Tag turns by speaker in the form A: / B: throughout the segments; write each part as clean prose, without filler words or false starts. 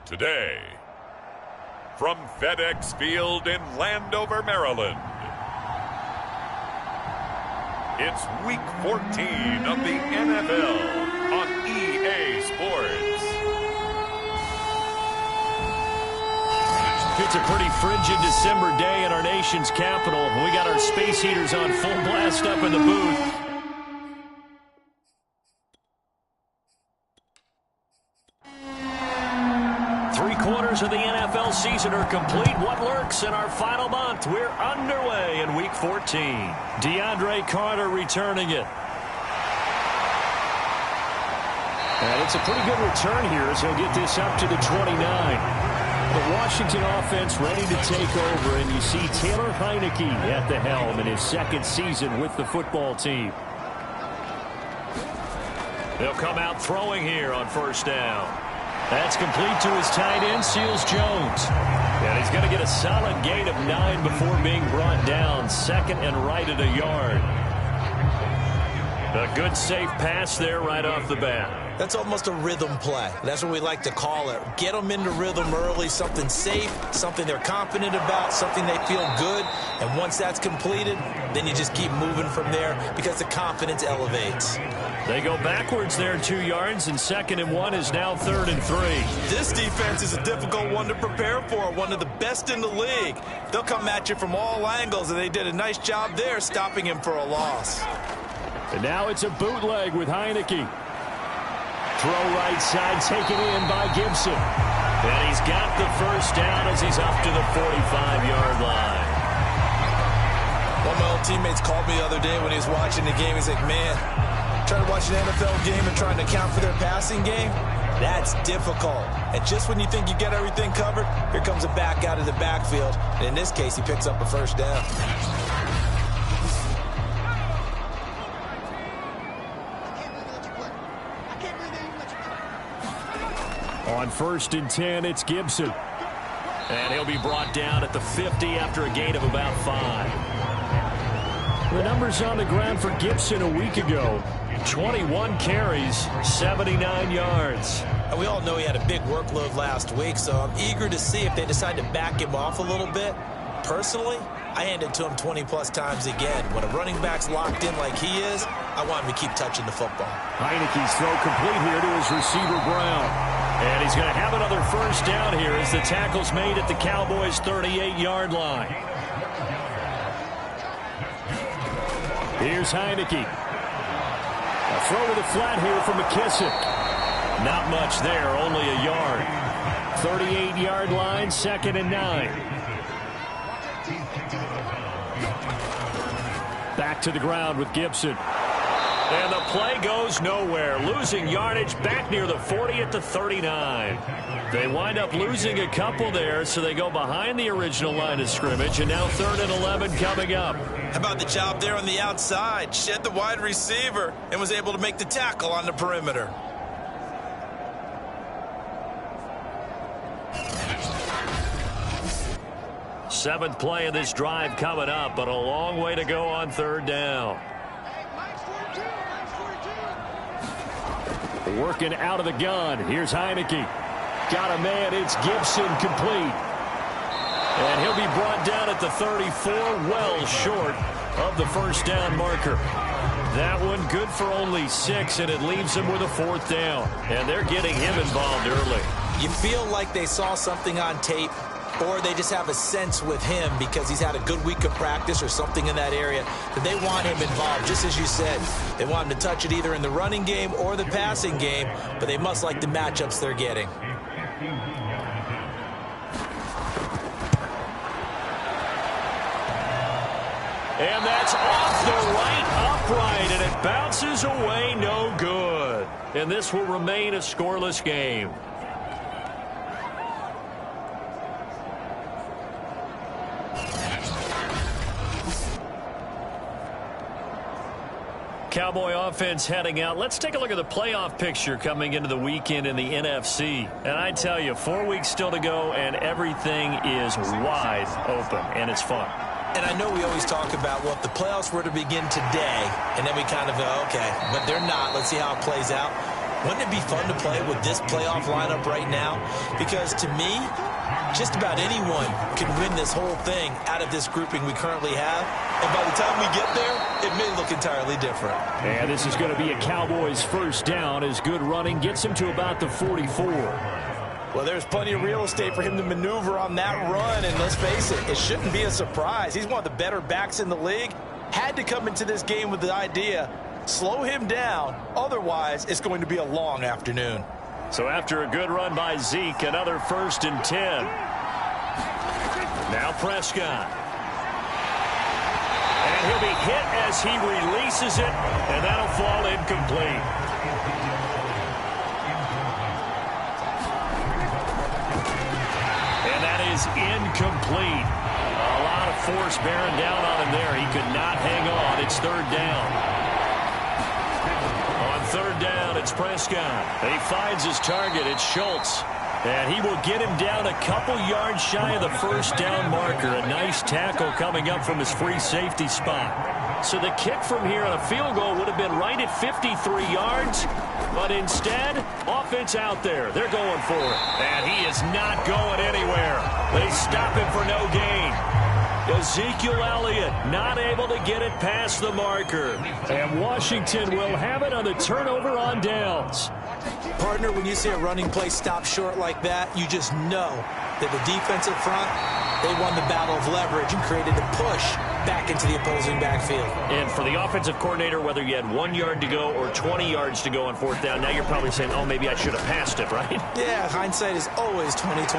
A: Today, from FedEx Field in Landover, Maryland, it's Week 14 of the NFL on EA Sports.
B: It's a pretty frigid December day in our nation's capital. We got our space heaters on full blast up in the booth. Three-quarters of the NFL season are complete. What lurks in our final month? We're underway in Week 14. DeAndre Carter returning it. And it's a pretty good return here as he'll get this up to the 29. The Washington offense ready to take over, and you see Taylor Heineke at the helm in his second season with the football team. They'll come out throwing here on first down. That's complete to his tight end, Seals Jones. And he's going to get a solid gain of 9 before being brought down. Second and right at a yard. A good, safe pass there right off the bat.
C: That's almost a rhythm play. That's what we like to call it. Get them into rhythm early, something safe, something they're confident about, something they feel good. And once that's completed, then you just keep moving from there because the confidence elevates.
B: They go backwards there 2 yards, and 2nd and 1 is now 3rd and 3.
C: This defense is a difficult one to prepare for, one of the best in the league. They'll come at you from all angles, and they did a nice job there stopping him for a loss.
B: And now it's a bootleg with Heineke. Throw right side taken in by Gibson. And he's got the first down as he's up to the 45-yard line.
C: One of my old teammates called me the other day when he was watching the game. He's like, man, trying to watch an NFL game and trying to account for their passing game, that's difficult. And just when you think you get everything covered, here comes a back out of the backfield. And in this case, he picks up a first down.
B: On 1st and 10, it's Gibson. And he'll be brought down at the 50 after a gain of about 5. The numbers on the ground for Gibson a week ago. 21 carries, 79 yards.
C: And we all know he had a big workload last week, so I'm eager to see if they decide to back him off a little bit. Personally, I hand it to him 20-plus times again. When a running back's locked in like he is, I want him to keep touching the football.
B: Heineke's throw complete here to his receiver, Brown. And he's going to have another first down here as the tackle's made at the Cowboys' 38-yard line. Here's Heineke. A throw to the flat here from McKissick. Not much there, only a yard. 38-yard line, 2nd and 9. Back to the ground with Gibson. And the play goes nowhere. Losing yardage back near the 40 at the 39. They wind up losing a couple there, so they go behind the original line of scrimmage. And now 3rd and 11 coming up.
C: How about the job there on the outside? Shed the wide receiver and was able to make the tackle on the perimeter.
B: Seventh play of this drive coming up, but a long way to go on 3rd down. Working out of the gun. Here's Heineke. Got a man. It's Gibson complete. And he'll be brought down at the 34, well short of the first down marker. That one good for only 6, and it leaves him with a 4th down. And they're getting him involved early.
C: You feel like they saw something on tape, or they just have a sense with him because he's had a good week of practice or something in that area that they want him involved. Just as you said, they want him to touch it either in the running game or the passing game, but they must like the matchups they're getting.
B: And that's off the right upright, and it bounces away, no good. And this will remain a scoreless game. Cowboy offense heading out. Let's take a look at the playoff picture coming into the weekend in the NFC. And I tell you, 4 weeks still to go, and everything is wide open, and it's fun.
C: And I know we always talk about, well, if the playoffs were to begin today, and then we kind of go, okay, but they're not. Let's see how it plays out. Wouldn't it be fun to play with this playoff lineup right now? Because to me, just about anyone can win this whole thing out of this grouping we currently have. And by the time we get there, it may look entirely different.
B: And this is going to be a Cowboys first down as good running gets him to about the 44.
C: Well, there's plenty of real estate for him to maneuver on that run. And let's face it, it shouldn't be a surprise. He's one of the better backs in the league. Had to come into this game with the idea, slow him down. Otherwise, it's going to be a long afternoon.
B: So after a good run by Zeke, another 1st and 10. Now Prescott. And he'll be hit as he releases it, and that'll fall incomplete. And that is incomplete. A lot of force bearing down on him there. He could not hang on. It's 3rd down. On 3rd down, it's Prescott. He finds his target. It's Schultz. And he will get him down a couple yards shy of the 1st down marker. A nice tackle coming up from his free safety spot. So the kick from here on a field goal would have been right at 53 yards. But instead, offense out there. They're going for it. And he is not going anywhere. They stop him for no gain. Ezekiel Elliott not able to get it past the marker. And Washington will have it on the turnover on downs.
C: Partner, when you see a running play stop short like that, you just know that the defensive front, they won the battle of leverage and created a push back into the opposing backfield.
B: And for the offensive coordinator, whether you had 1 yard to go or 20 yards to go on 4th down, now you're probably saying, oh, maybe I should have passed it, right?
C: Yeah, hindsight is always 20/20.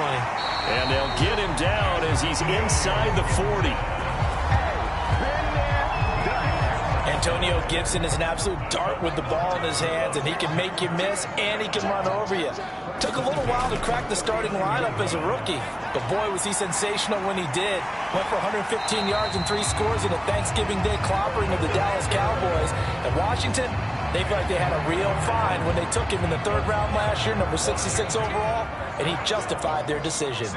B: And they'll get him down as he's inside the 40.
C: Antonio Gibson is an absolute dart with the ball in his hands, and he can make you miss, and he can run over you. Took a little while to crack the starting lineup as a rookie, but boy, was he sensational when he did. Went for 115 yards and 3 scores in a Thanksgiving Day clobbering of the Dallas Cowboys. And Washington, they feel like they had a real find when they took him in the 3rd round last year, number 66 overall, and he justified their decision.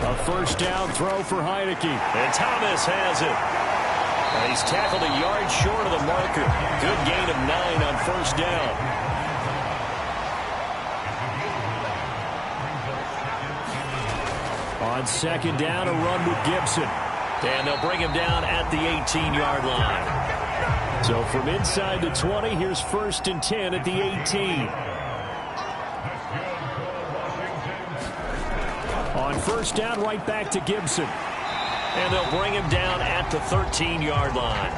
B: A 1st down throw for Heineke, and Thomas has it. He's tackled a yard short of the marker. Good gain of 9 on 1st down. On 2nd down, a run with Gibson. And they'll bring him down at the 18-yard line. So from inside the 20, here's 1st and 10 at the 18. On 1st down, right back to Gibson. And they'll bring him down at the 13-yard line.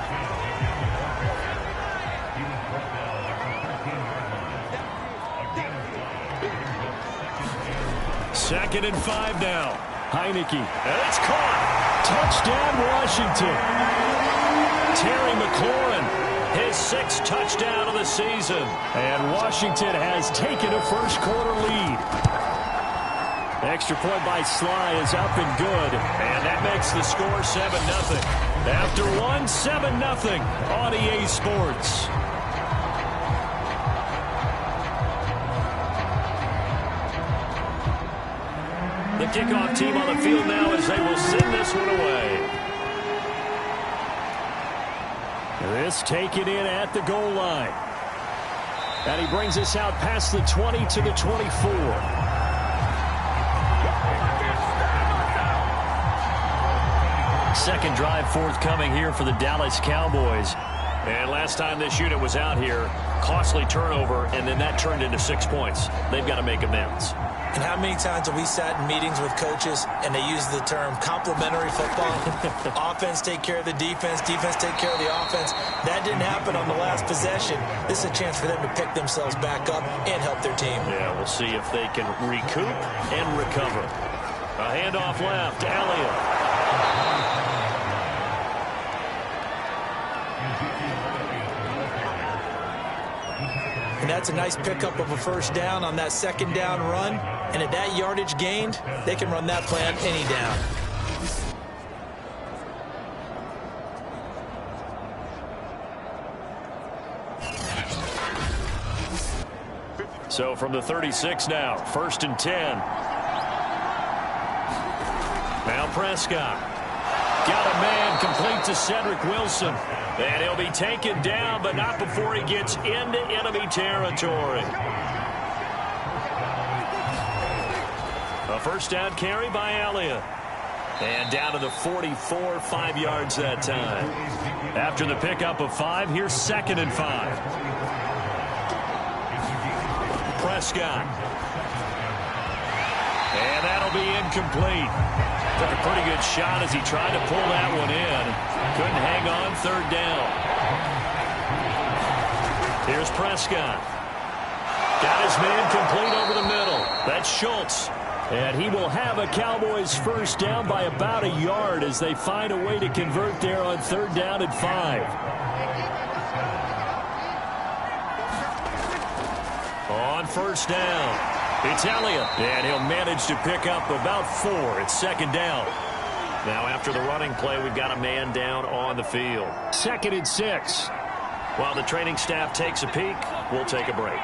B: Second and 5 now. Heineke. And it's caught. Touchdown, Washington. Terry McLaurin, his 6th touchdown of the season. And Washington has taken a 1st quarter lead. Extra point by Sly is up and good. And that makes the score 7-0. After one, 7-0 on EA Sports. The kickoff team on the field now as they will send this one away. This taken in at the goal line. And he brings us out past the 20 to the 24. Second drive forthcoming here for the Dallas Cowboys. And last time this unit was out here, costly turnover, and then that turned into 6 points. They've got to make amends.
C: And how many times have we sat in meetings with coaches and they use the term complementary football? Offense take care of the defense, defense take care of the offense. That didn't happen on the last possession. This is a chance for them to pick themselves back up and help their team.
B: Yeah, we'll see if they can recoup and recover. A handoff left, Elliott.
C: And that's a nice pickup of a 1st down on that 2nd down run. And at that yardage gained, they can run that play on any down.
B: So from the 36 now, 1st and 10. Now Prescott. Got a man complete to Cedric Wilson. And he'll be taken down, but not before he gets into enemy territory. A first down carry by Elliott. And down to the 44, 5 yards that time. After the pickup of 5, here's 2nd and 5. Prescott. And that'll be incomplete. Took a pretty good shot as he tried to pull that one in. Couldn't hang on, 3rd down. Here's Prescott. Got his man complete over the middle. That's Schultz. And he will have a Cowboys first down by about a yard as they find a way to convert there on 3rd down and 5. On first down, it's Elliott. And he'll manage to pick up about 4. It's 2nd down. Now after the running play, we've got a man down on the field. 2nd and 6. While the training staff takes a peek, we'll take a break.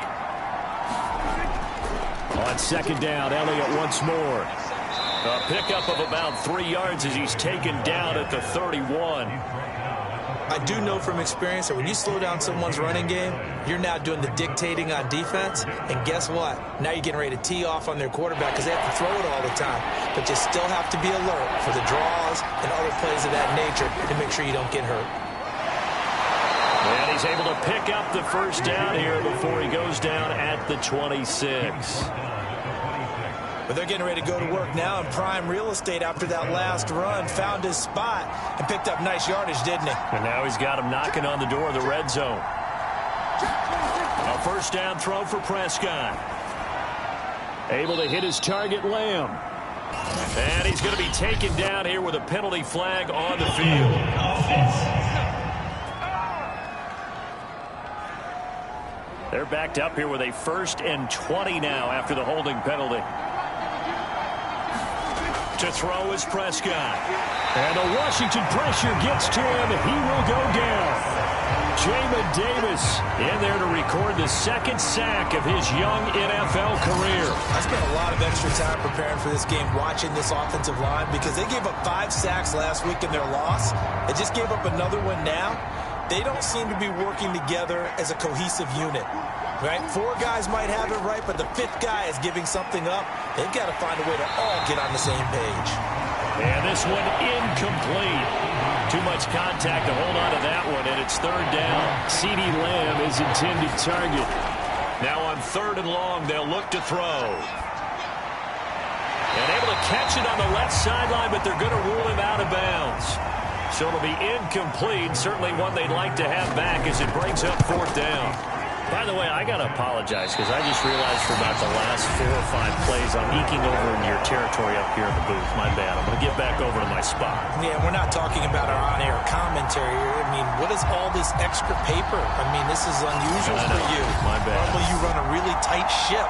B: On 2nd down, Elliott once more. A pickup of about 3 yards as he's taken down at the 31.
C: I do know from experience that when you slow down someone's running game, you're now doing the dictating on defense. And guess what? Now you're getting ready to tee off on their quarterback because they have to throw it all the time. But you still have to be alert for the draws and other plays of that nature to make sure you don't get hurt.
B: And he's able to pick up the first down here before he goes down at the 26.
C: But they're getting ready to go to work now in prime real estate after that last run. Found his spot and picked up nice yardage, didn't he?
B: And now he's got him knocking on the door of the red zone. A first down throw for Prescott. Able to hit his target, Lamb. And he's going to be taken down here with a penalty flag on the field. They're backed up here with a 1st and 20 now after the holding penalty. To throw is Prescott. And the Washington pressure gets to him. He will go down. Jamin Davis in there to record the 2nd sack of his young NFL career.
C: I spent a lot of extra time preparing for this game, watching this offensive line, because they gave up 5 sacks last week in their loss. They just gave up another one now. They don't seem to be working together as a cohesive unit. Right? 4 guys might have it right, but the 5th guy is giving something up. They've got to find a way to all get on the same page.
B: And this one incomplete. Too much contact to hold on to that one, and it's 3rd down. CeeDee Lamb is intended target. Now on 3rd and long, they'll look to throw. And able to catch it on the left sideline, but they're going to rule him out of bounds. So it'll be incomplete, certainly one they'd like to have back as it brings up 4th down. By the way, I got to apologize because I just realized for about the last 4 or 5 plays I'm eking over into your territory up here in the booth. My bad. I'm going to get back over to my spot.
C: Yeah, we're not talking about our on-air commentary here. I mean, what is all this extra paper? I mean, this is unusual for you.
B: My bad.
C: Normally you run a really tight ship.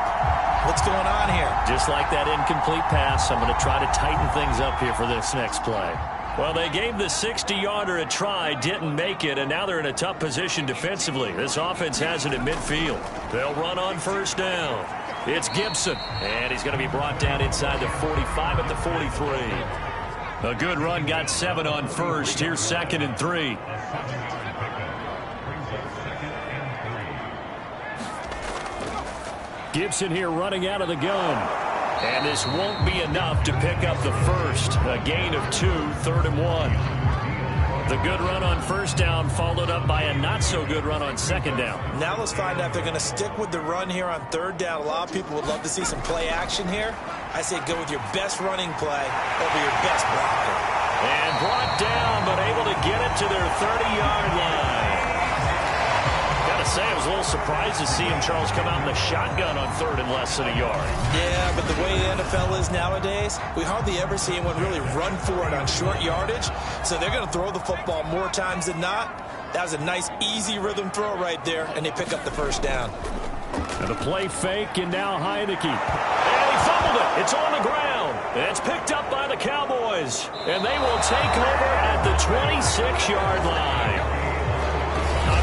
C: What's going on here?
B: Just like that incomplete pass, I'm going to try to tighten things up here for this next play. Well, they gave the 60-yarder a try, didn't make it, and now they're in a tough position defensively. This offense has it at midfield. They'll run on first down. It's Gibson, and he's going to be brought down inside the 45 at the 43. A good run, got 7 on first. Here's 2nd and 3. Gibson here running out of the gun. And this won't be enough to pick up the first. A gain of 2, 3rd and 1. The good run on first down followed up by a not-so-good run on 2nd down.
C: Now let's find out if they're going to stick with the run here on 3rd down. A lot of people would love to see some play action here. I say go with your best running play over your best blocker.
B: And brought down, but able to get it to their 30-yard line. Say I was a little surprised to see him, Charles, come out in the shotgun on 3rd and less than a yard.
C: Yeah, but the way the NFL is nowadays, we hardly ever see anyone really run for it on short yardage. So they're going to throw the football more times than not. That was a nice, easy rhythm throw right there, and they pick up the first down.
B: And the play fake, and now Heineke. And he fumbled it. It's on the ground. And it's picked up by the Cowboys. And they will take over at the 26-yard line.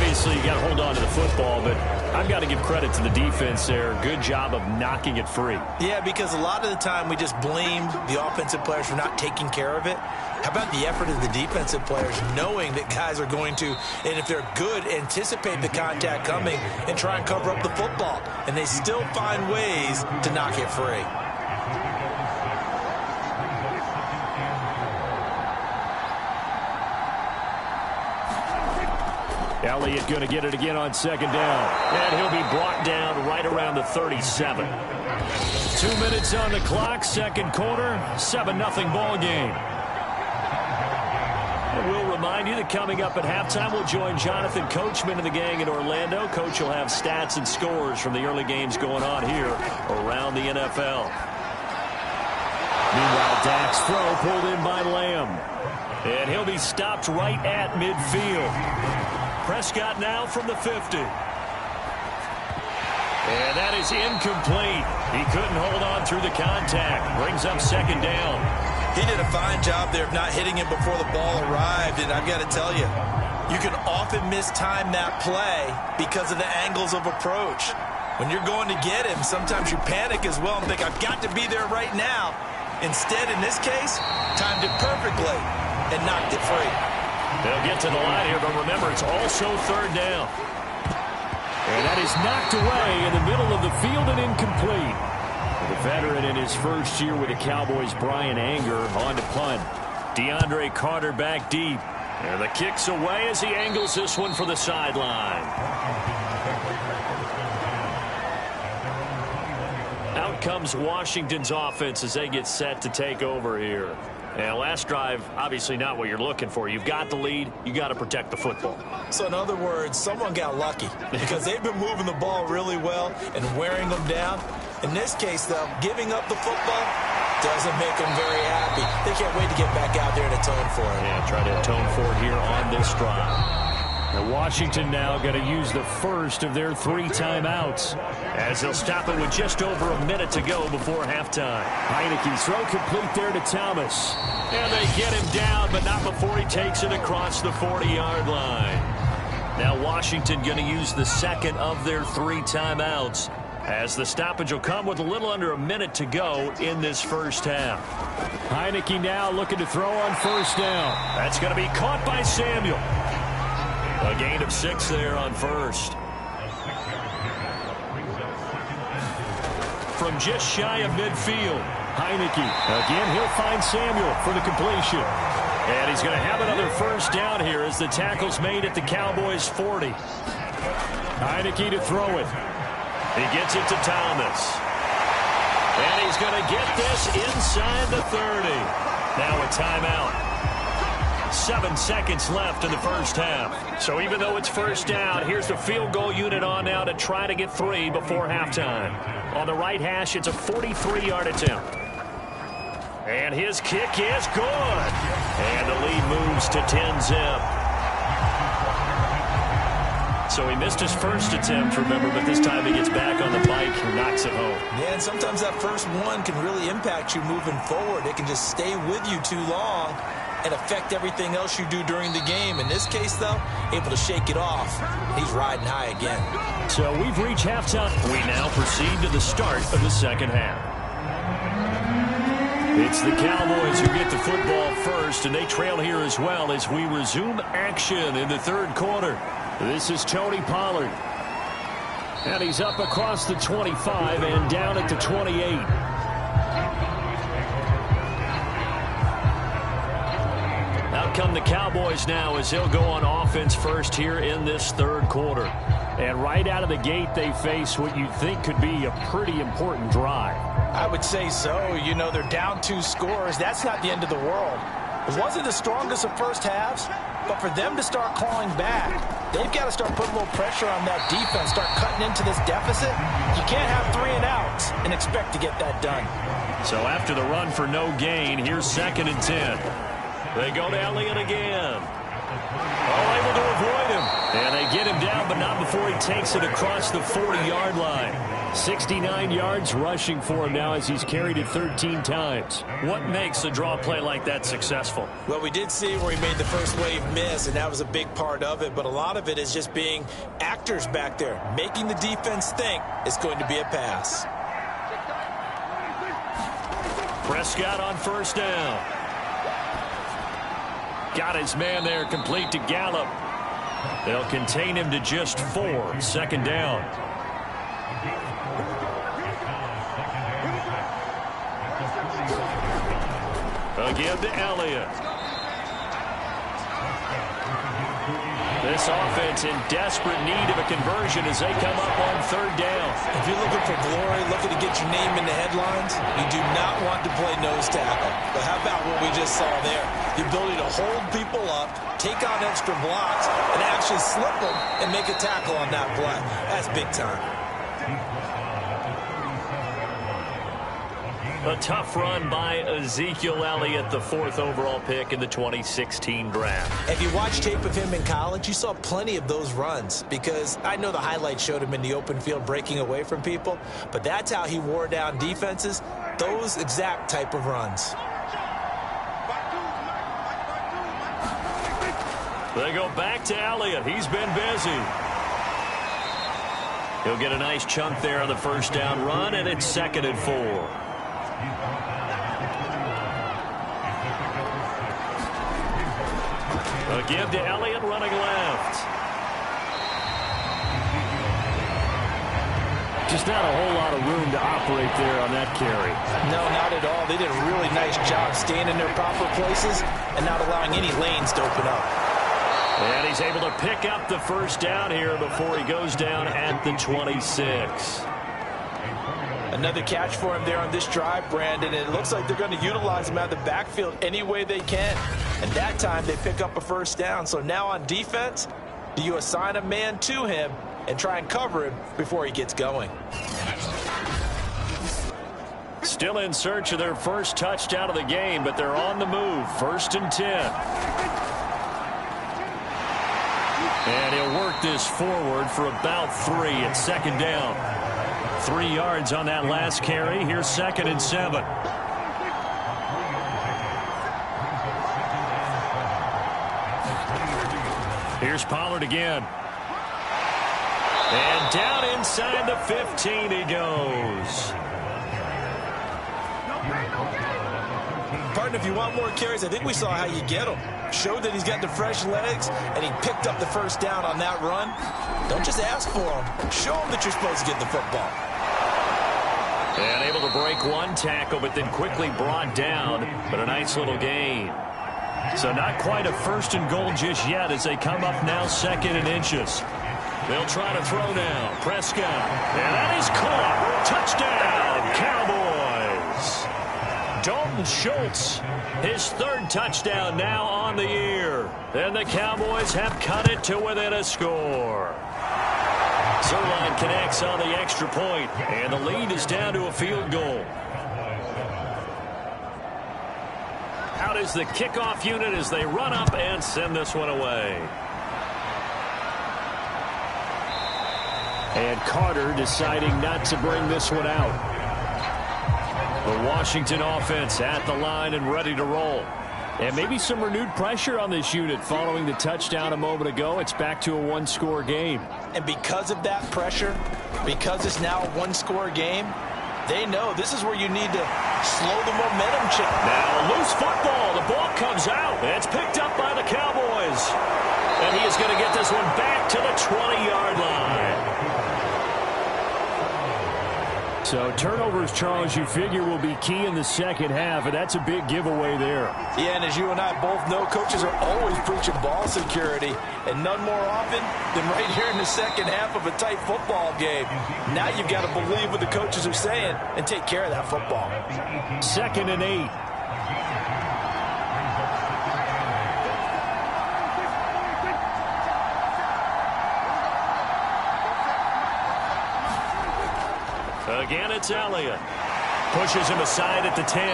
B: Obviously, you got to hold on to the football, but I've got to give credit to the defense there. Good job of knocking it free.
C: Yeah, because a lot of the time we just blame the offensive players for not taking care of it. How about the effort of the defensive players knowing that guys are going to, and if they're good, anticipate the contact coming and try and cover up the football. And they still find ways to knock it free.
B: Elliott going to get it again on second down. And he'll be brought down right around the 37. 2 minutes on the clock, second quarter, 7-0 ball game. And we'll remind you that coming up at halftime, we'll join Jonathan Coachman and the gang in Orlando. Coach will have stats and scores from the early games going on here around the NFL. Meanwhile, Dak's throw pulled in by Lamb. And he'll be stopped right at midfield. Prescott now from the 50. And that is incomplete. He couldn't hold on through the contact. Brings up second down.
C: He did a fine job there of not hitting him before the ball arrived. And I've got to tell you, you can often mistime that play because of the angles of approach. When you're going to get him, sometimes you panic as well and think, I've got to be there right now. Instead, in this case, timed it perfectly and knocked it free.
B: They'll get to the line here, but remember, it's also third down. And that is knocked away in the middle of the field and incomplete. The veteran in his first year with the Cowboys, Brian Anger, on to punt. DeAndre Carter back deep. And the kick's away as he angles this one for the sideline. Out comes Washington's offense as they get set to take over here. And last drive, obviously not what you're looking for. You've got the lead. You got to protect the football.
C: So in other words, someone got lucky because they've been moving the ball really well and wearing them down. In this case, though, giving up the football doesn't make them very happy. They can't wait to get back out there and atone for it.
B: Yeah, try to atone for it here on this drive. Now Washington now going to use the first of their 3 timeouts as they'll stop it with just over a minute to go before halftime. Heineke's throw complete there to Thomas. And they get him down, but not before he takes it across the 40-yard line. Now Washington going to use the second of their 3 timeouts as the stoppage will come with a little under a minute to go in this first half. Heineke now looking to throw on first down. That's going to be caught by Samuel. A gain of 6 there on first. From just shy of midfield, Heineke. Again, he'll find Samuel for the completion. And he's going to have another first down here as the tackle's made at the Cowboys' 40. Heineke to throw it. He gets it to Thomas. And he's going to get this inside the 30. Now a timeout. 7 seconds left in the first half. So even though it's first down, here's the field goal unit on now to try to get 3 before halftime. On the right hash, it's a 43-yard attempt. And his kick is good. And the lead moves to 10-zip. So he missed his first attempt, remember, but this time he gets back on the bike and knocks it home.
C: Yeah, and sometimes that first one can really impact you moving forward. It can just stay with you too long and affect everything else you do during the game. In this case, though, able to shake it off. He's riding high again.
B: So we've reached halftime. We now proceed to the start of the second half. It's the Cowboys who get the football first, and they trail here as well as we resume action in the third quarter. This is Tony Pollard. And he's up across the 25 and down at the 28. Out come the Cowboys now as they'll go on offense first here in this third quarter. And right out of the gate, they face what you think could be a pretty important drive.
D: I would say so. You know, they're down 2 scores. That's not the end of the world. It wasn't the strongest of first halves, but for them to start clawing back, they've got to start putting a little pressure on that defense, start cutting into this deficit. You can't have 3 and outs and expect to get that done.
B: So after the run for no gain, here's 2nd and 10. They go to Elliott again. Oh, able to avoid him. And they get him down, but not before he takes it across the 40-yard line. 69 yards rushing for him now as he's carried it 13 times. What makes a draw play like that successful?
C: Well, we did see where he made the first wave miss, and that was a big part of it. But a lot of it is just being actors back there, making the defense think it's going to be a pass.
B: Prescott on first down. Got his man there, complete to Gallup. They'll contain him to just 4. Second down. Again to Elliott. This offense in desperate need of a conversion as they come up on third down.
C: If you're looking for glory, looking to get your name in the headlines, you do not want to play nose tackle. But how about what we just saw there? The ability to hold people up, take on extra blocks, and actually slip them and make a tackle on that play. That's big time.
B: A tough run by Ezekiel Elliott, the 4th overall pick in the 2016 draft.
C: If you watch tape of him in college, you saw plenty of those runs because I know the highlights showed him in the open field breaking away from people, but that's how he wore down defenses, those exact type of runs.
B: They go back to Elliott. He's been busy. He'll get a nice chunk there on the first down run, and it's 2nd and 4. A give to Elliott running left. Just not a whole lot of room to operate there on that carry.
D: No, not at all. They did a really nice job staying in their proper places and not allowing any lanes to open up.
B: And he's able to pick up the first down here before he goes down at the 26.
D: Another catch for him there on this drive, Brandon. And it looks like they're going to utilize him out of the backfield any way they can. And that time they pick up a first down. So now on defense, do you assign a man to him and try and cover him before he gets going?
B: Still in search of their first touchdown of the game, but they're on the move. 1st and 10. And he'll work this forward for about 3 at 2nd down. 3 yards on that last carry. Here's 2nd and 7. Here's Pollard again. And down inside the 15 he goes.
C: Partner, if you want more carries, I think we saw how you get them. Showed that he's got the fresh legs, and he picked up the first down on that run. Don't just ask for them. Show them that you're supposed to get the football.
B: And able to break one tackle, but then quickly brought down. But a nice little gain. So not quite a 1st and goal just yet as they come up now 2nd and inches. They'll try to throw now. Prescott. And that is caught. Touchdown, Cowboys. Dalton Schultz, his 3rd touchdown now on the year. And the Cowboys have cut it to within a score. Zerline connects on the extra point, and the lead is down to a field goal. Out is the kickoff unit as they run up and send this one away. And Carter deciding not to bring this one out. The Washington offense at the line and ready to roll. And maybe some renewed pressure on this unit following the touchdown a moment ago. It's back to a 1-score game.
D: And because of that pressure, because it's now a 1-score game, they know this is where you need to slow the momentum change.
B: Now loose football. The ball comes out. It's picked up by the Cowboys. And he is going to get this one back to the 20-yard line. So turnovers, Charles, you figure will be key in the second half, and that's a big giveaway there.
D: Yeah, and as you and I both know, coaches are always preaching ball security, and none more often than right here in the second half of a tight football game. Now you've got to believe what the coaches are saying and take care of that football.
B: 2nd and 8. Again, it's Elliott. Pushes him aside at the 10.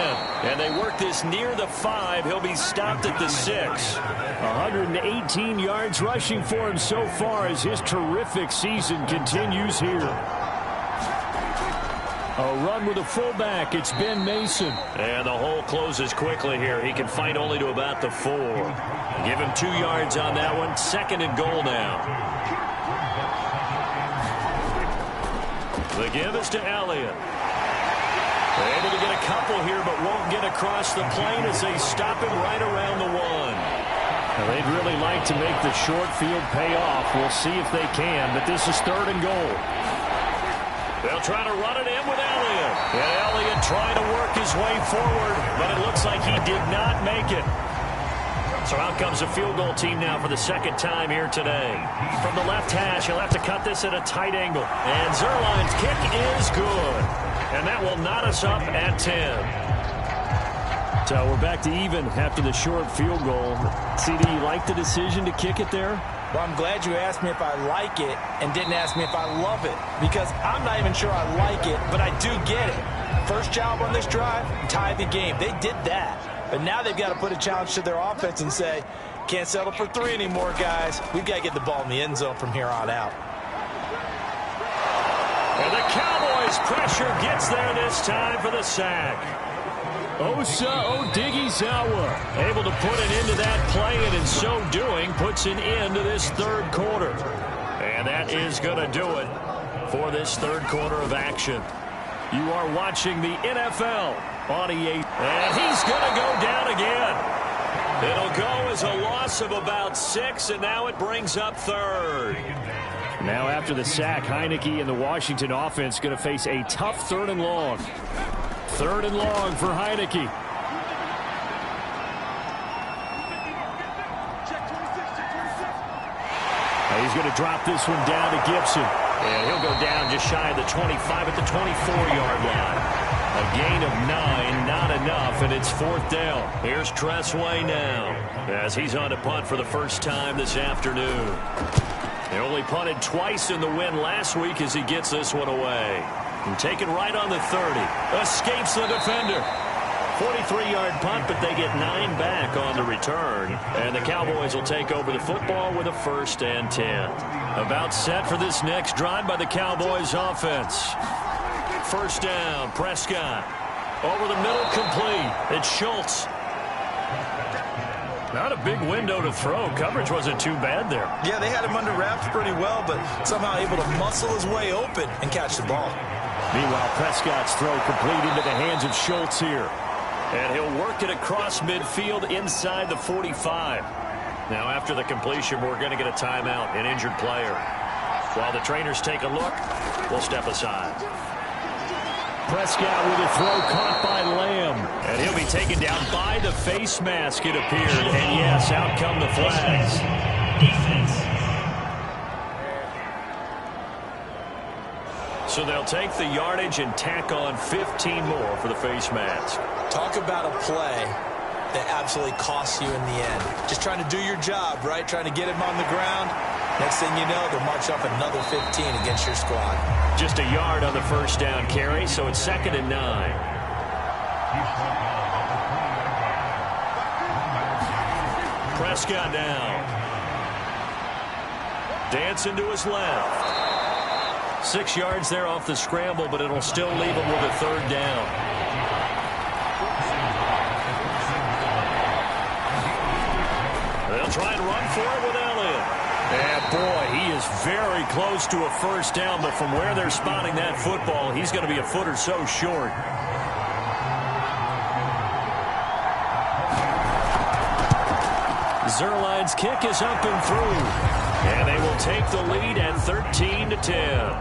B: And they work this near the 5. He'll be stopped at the 6. 118 yards rushing for him so far as his terrific season continues here. A run with a fullback. It's Ben Mason. And the hole closes quickly here. He can fight only to about the 4. Give him 2 yards on that one. 2nd and goal now. The give is to Elliott. They're able to get a couple here, but won't get across the plane as they stop him right around the 1. Now, they'd really like to make the short field pay off. We'll see if they can, but this is 3rd and goal. They'll try to run it in with Elliott. And Elliott trying to work his way forward, but it looks like he did not make it. So out comes a field goal team now for the 2nd time here today. From the left hash, he'll have to cut this at a tight angle. And Zuerlein's kick is good. And that will knot us up at 10. So we're back to even after the short field goal. CD, you like the decision to kick it there?
D: Well, I'm glad you asked me if I like it and didn't ask me if I love it, because I'm not even sure I like it, but I do get it. First job on this drive, tie the game. They did that. But now they've got to put a challenge to their offense and say, can't settle for 3 anymore, guys. We've got to get the ball in the end zone from here on out.
B: And the Cowboys pressure gets there this time for the sack. Osa Odighizuwa able to put an end to that play, and in so doing puts an end to this 3rd quarter. And that is going to do it for this 3rd quarter of action. You are watching the NFL on EA. And he's going to go down again. It'll go as a loss of about 6, and now it brings up 3rd. Now after the sack, Heineke and the Washington offense going to face a tough 3rd and long. 3rd and long for Heineke. He's going to drop this one down to Gibson. And he'll go down just shy of the 25 at the 24-yard line. A gain of 9, not enough, and it's 4th down. Here's Tressway now as he's on to punt for the first time this afternoon. He only punted twice in the win last week as he gets this one away. And taken right on the 30. Escapes the defender. 43-yard punt, but they get 9 back on the return. And the Cowboys will take over the football with a 1st and 10. About set for this next drive by the Cowboys offense. 1st down, Prescott. Over the middle, complete. It's Schultz. Not a big window to throw. Coverage wasn't too bad there.
C: Yeah, they had him under wraps pretty well, but somehow able to muscle his way open and catch the ball.
B: Meanwhile, Prescott's throw complete into the hands of Schultz here. And he'll work it across midfield inside the 45. Now, after the completion, we're going to get a timeout, an injured player. While the trainers take a look, we'll step aside. Prescott with a throw caught by Lamb. And he'll be taken down by the face mask, it appeared. And yes, out come the flags. Defense. So they'll take the yardage and tack on 15 more for the face mask.
C: Talk about a play that absolutely costs you in the end. Just trying to do your job, right? Trying to get him on the ground. Next thing you know, they'll march up another 15 against your squad. Just a yard on the 1st down carry, so it's 2nd and 9. Prescott now. Dancing to his left. 6 yards there off the scramble, but it'll still leave him with a 3rd down. They'll try and run for it with Elliott. And boy, he is very close to a 1st down, but from where they're spotting that football, he's going to be a foot or so short. Zuerlein's kick is up and through. And they will take the lead at 13-10.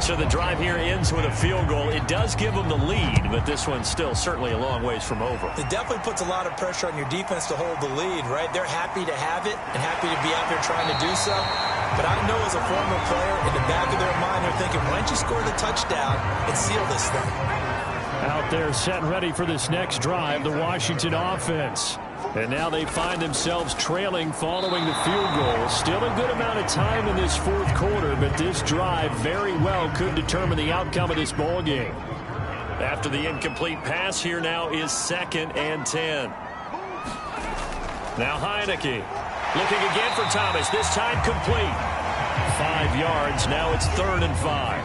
C: So the drive here ends with a field goal. It does give them the lead, but this one's still certainly a long ways from over.
D: It definitely puts a lot of pressure on your defense to hold the lead, right? They're happy to have it and happy to be out there trying to do so. But I know as a former player, in the back of their mind, they're thinking, why don't you score the touchdown and seal this thing?
B: Out there set and ready for this next drive, the Washington offense. And now they find themselves trailing following the field goal. Still a good amount of time in this 4th quarter, but this drive very well could determine the outcome of this ball game. After the incomplete pass, here now is 2nd and 10. Now Heineke looking again for Thomas. This time complete. 5 yards. Now it's 3rd and 5.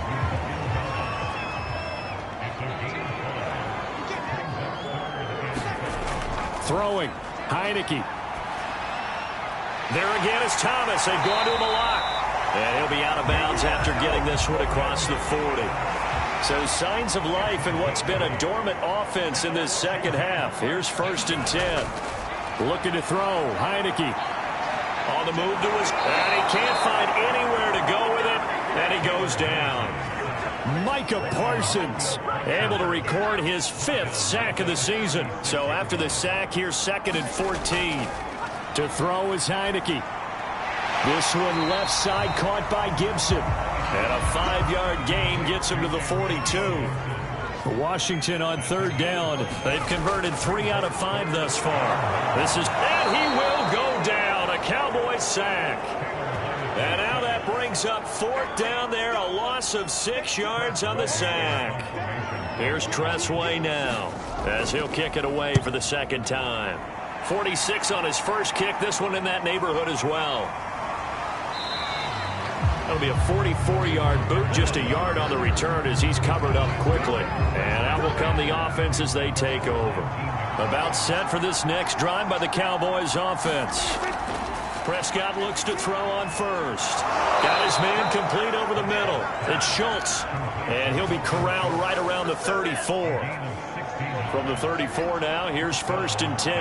B: Throwing. Heineke. There again is Thomas. They've gone to him a lot. And he'll be out of bounds after getting this one across the 40. So signs of life in what's been a dormant offense in this second half. Here's 1st and 10. Looking to throw. Heineke on the move to his... And he can't find anywhere to go with it. And he goes down. Micah Parsons able to record his 5th sack of the season. So after the sack, here's 2nd and 14. To throw is Heineke. This one left side caught by Gibson. And a 5-yard gain gets him to the 42. Washington on 3rd down. They've converted 3 out of 5 thus far. This is... And he will go down. A Cowboys sack. And now that brings up 4th down there. A loss of 6 yards on the sack. Here's Tressway now as he'll kick it away for the 2nd time. 46 on his first kick. This one in that neighborhood as well. That'll be a 44-yard boot, just a yard on the return as he's covered up quickly. And out will come the offense as they take over. About set for this next drive by the Cowboys offense. Prescott looks to throw on first. Got his man complete over the middle. It's Schultz. And he'll be corralled right around the 34. From the 34 now, here's 1st and 10.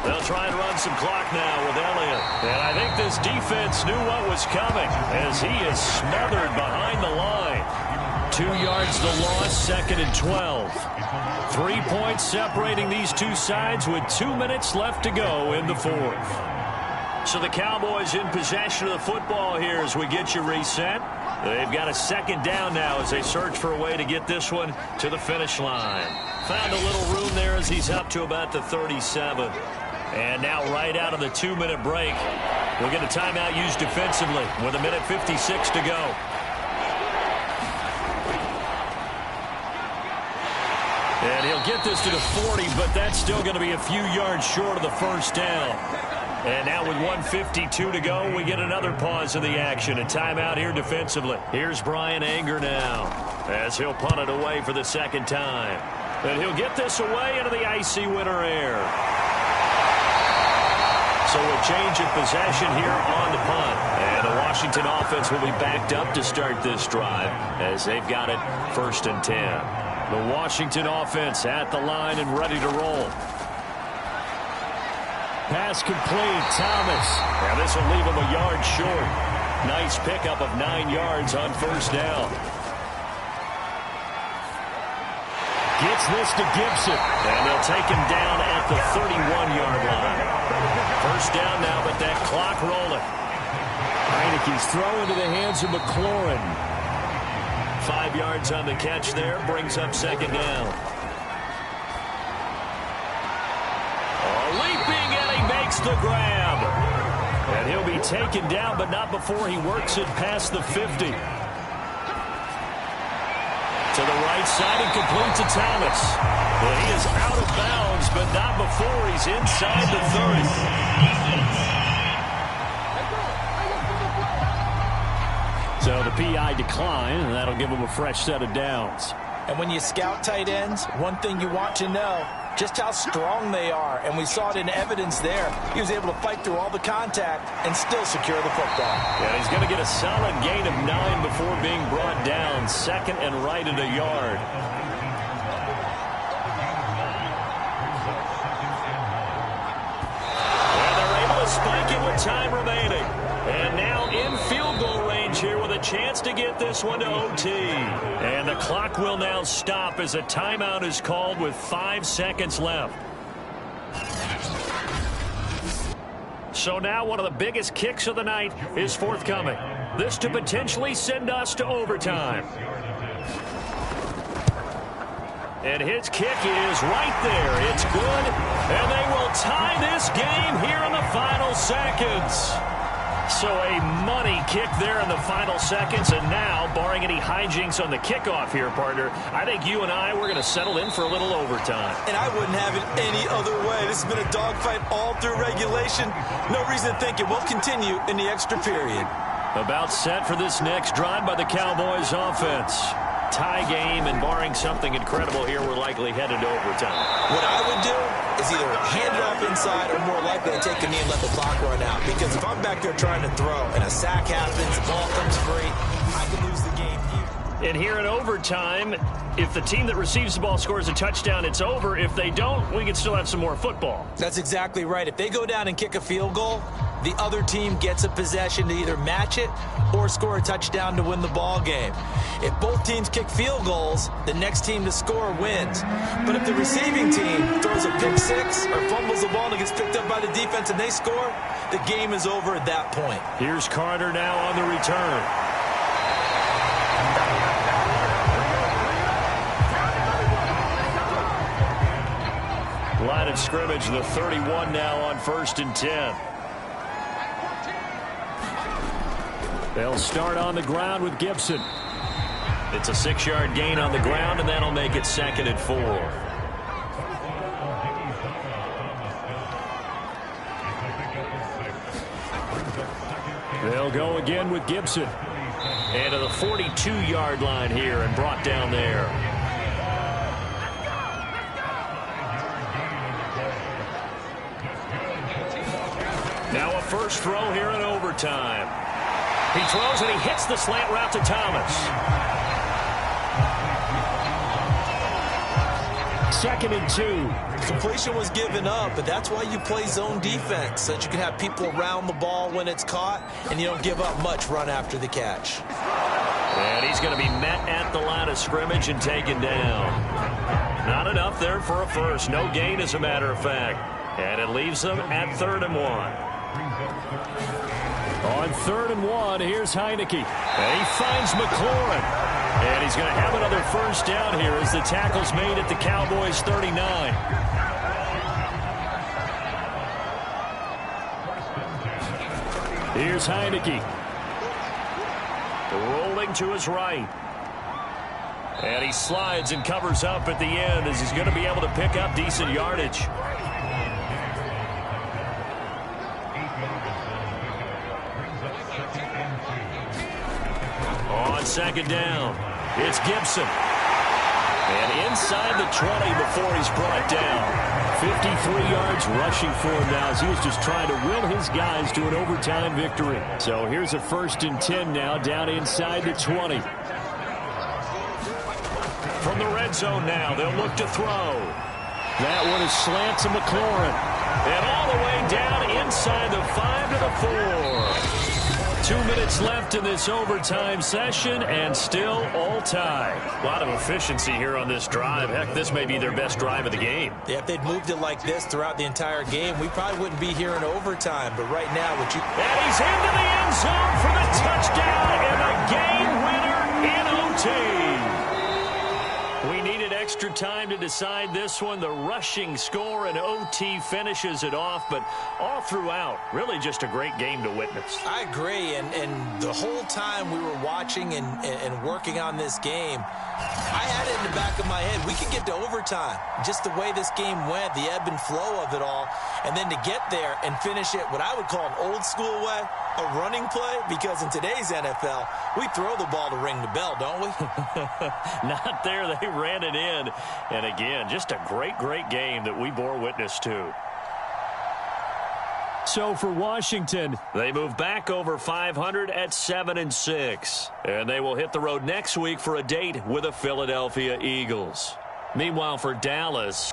B: They'll try and run some clock now with Elliott. And I think this defense knew what was coming as he is smothered behind the line. 2 yards the loss, 2nd and 12. 3 points separating these two sides with 2 minutes left to go in the 4th. So the Cowboys in possession of the football here as we get you reset. They've got a 2nd down now as they search for a way to get this one to the finish line. Found a little room there as he's up to about the 37. And now right out of the 2-minute break, we'll get a timeout used defensively with 1:56 to go. And he'll get this to the 40, but that's still going to be a few yards short of the 1st down. And now with 1:52 to go, we get another pause in the action. A timeout here defensively. Here's Brian Anger now as he'll punt it away for the 2nd time. And he'll get this away into the icy winter air. So a change of possession here on the punt. And the Washington offense will be backed up to start this drive as they've got it 1st and 10. The Washington offense at the line and ready to roll. Pass complete. Thomas. And this will leave him a yard short. Nice pickup of 9 yards on 1st down. Gets this to Gibson. And they'll take him down at the 31-yard line. 1st down now, but that clock rolling. Heineke's throw into the hands of McLaurin. 5 yards on the catch there. Brings up 2nd down. Leaping, and he makes the grab. And he'll be taken down, but not before he works it past the 50. To the right side and complete to Thomas. Well, he is out of bounds, but not before he's inside the 30. So the PI decline, and that'll give him a fresh set of downs.
D: And when you scout tight ends, one thing you want to know, just how strong they are. And we saw it in evidence there. He was able to fight through all the contact and still secure the football.
B: Yeah, he's going to get a solid gain of 9 before being brought down. 2nd and right at a yard. And they're able to spike it with time remaining. And now in field goal range here with a chance to get this one to OT. And the clock will now stop as a timeout is called with 5 seconds left. So now one of the biggest kicks of the night is forthcoming. This to potentially send us to overtime. And his kick is right there. It's good. And they will tie this game here in the final seconds. So a money kick there in the final seconds, and now, barring any hijinks on the kickoff here, partner, I think you and I, we're going to settle in for a little overtime.
C: And I wouldn't have it any other way. This has been a dogfight all through regulation. No reason to think it won't continue in the extra period.
B: About set for this next drive by the Cowboys offense. Tie game, and barring something incredible here, we're likely headed to overtime.
C: What I would do is either hand it off inside or more likely to take a knee and let the clock run out. Because if I'm back there trying to throw and a sack happens, the ball comes free, I can lose the game here.
B: And here in overtime, if the team that receives the ball scores a touchdown, it's over. If they don't, we can still have some more football.
C: That's exactly right. If they go down and kick a field goal, the other team gets a possession to either match it or score a touchdown to win the ball game. If both teams kick field goals, the next team to score wins. But if the receiving team throws a pick six or fumbles the ball and it gets picked up by the defense and they score, the game is over at that point.
B: Here's Carter now on the return. Line of scrimmage, the 31 now on 1st and 10. They'll start on the ground with Gibson. It's a 6-yard gain on the ground, and that'll make it 2nd and 4. They'll go again with Gibson. And to the 42-yard line here and brought down there. Now a first throw here in overtime. He throws and he hits the slant route to Thomas. 2nd and 2.
C: Completion was given up, but that's why you play zone defense, so that you can have people around the ball when it's caught, and you don't give up much run after the catch.
B: And he's going to be met at the line of scrimmage and taken down. Not enough there for a first. No gain, as a matter of fact. And it leaves them at 3rd and 1. On 3rd and 1, here's Heineke. And he finds McLaurin. And he's going to have another first down here as the tackle's made at the Cowboys 39. Here's Heineke. Rolling to his right. And he slides and covers up at the end as he's going to be able to pick up decent yardage. On 2nd down, it's Gibson. And inside the 20 before he's brought down. 53 yards rushing for him now as he was just trying to will his guys to an overtime victory. So here's a 1st and 10 now down inside the 20. From the red zone now, they'll look to throw. That one is slant to McLaurin. And all the way down inside the 5 to the 4. 2 minutes left in this overtime session, and still all tied. A lot of efficiency here on this drive. Heck, this may be their best drive of the game.
C: Yeah, if they'd moved it like this throughout the entire game, we probably wouldn't be here in overtime. But right now, what you...
B: And he's into the end zone for the touchdown and the game winner in OT. We needed extra time to decide this one. The rushing score in OT finishes it off, but all throughout, really just a great game to witness.
C: I agree, and the whole time we were watching and working on this game, I had it in the back of my head. We could get to overtime. Just the way this game went, the ebb and flow of it all, and then to get there and finish it what I would call an old school way, a running play, because in today's NFL, we throw the ball to ring the bell, don't we?
B: Not there. They ran it in. And again, just a great, great game that we bore witness to. So for Washington, they move back over 500 at 7-6. And they will hit the road next week for a date with the Philadelphia Eagles. Meanwhile, for Dallas,